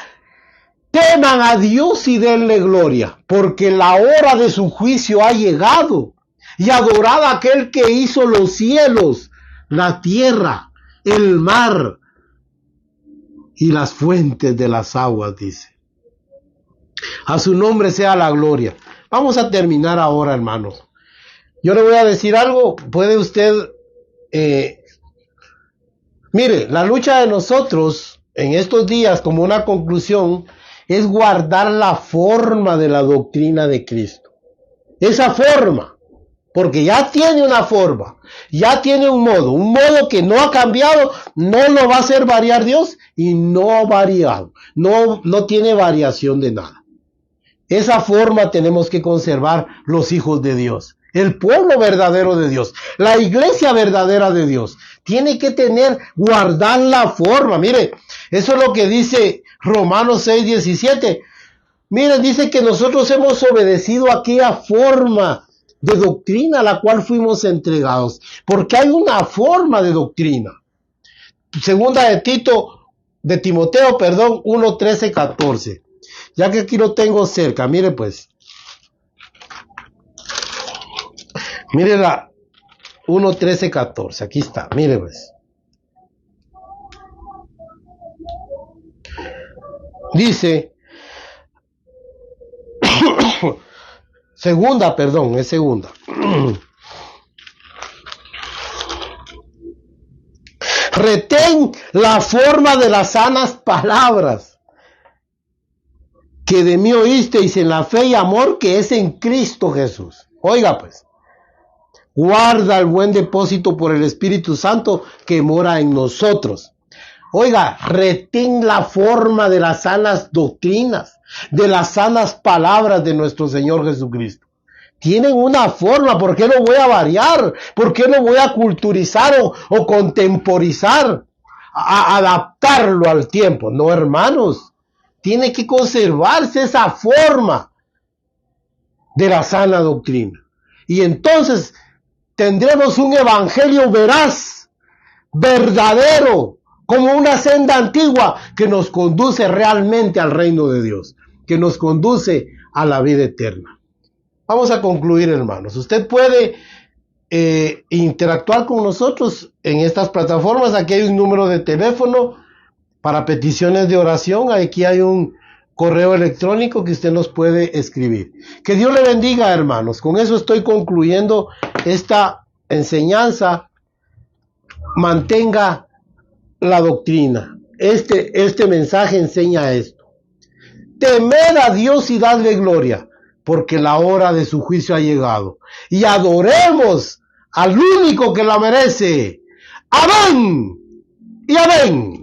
teman a Dios y denle gloria, porque la hora de su juicio ha llegado, y adorad a aquel que hizo los cielos, la tierra, el mar y las fuentes de las aguas, dice. A su nombre sea la gloria. Vamos a terminar ahora, hermanos. Yo le voy a decir algo. Puede usted... mire, la lucha de nosotros en estos días, como una conclusión, es guardar la forma de la doctrina de Cristo. Esa forma. Porque ya tiene una forma, ya tiene un modo que no ha cambiado, no lo va a hacer variar Dios, y no ha variado, no tiene variación de nada. Esa forma tenemos que conservar los hijos de Dios, el pueblo verdadero de Dios, la iglesia verdadera de Dios. Tiene que guardar la forma. Mire, eso es lo que dice Romanos 6:17. Mire, dice que nosotros hemos obedecido a aquella forma de doctrina a la cual fuimos entregados, porque hay una forma de doctrina. Segunda de Timoteo, 1:13-14. Ya que aquí lo tengo cerca, mire pues. Mire la 1:13-14, aquí está, mire pues. Dice, segunda. Retén la forma de las sanas palabras que de mí oísteis en la fe y amor que es en Cristo Jesús. Oiga pues, guarda el buen depósito por el Espíritu Santo que mora en nosotros. Oiga, retén la forma de las sanas doctrinas, de las sanas palabras de nuestro Señor Jesucristo. Tienen una forma. ¿Por qué lo voy a variar? ¿Por qué lo voy a culturizar o contemporizar? A adaptarlo al tiempo. No, hermanos. Tiene que conservarse esa forma de la sana doctrina. Y entonces tendremos un evangelio veraz, verdadero, como una senda antigua que nos conduce realmente al reino de Dios, que nos conduce a la vida eterna. Vamos a concluir, hermanos. Usted puede interactuar con nosotros en estas plataformas. Aquí hay un número de teléfono para peticiones de oración. Aquí hay un correo electrónico que usted nos puede escribir. Que Dios le bendiga, hermanos. Con eso estoy concluyendo esta enseñanza. Mantenga la doctrina. Este mensaje enseña esto. Temed a Dios y dadle gloria, porque la hora de su juicio ha llegado. Y adoremos al único que la merece. Amén y amén.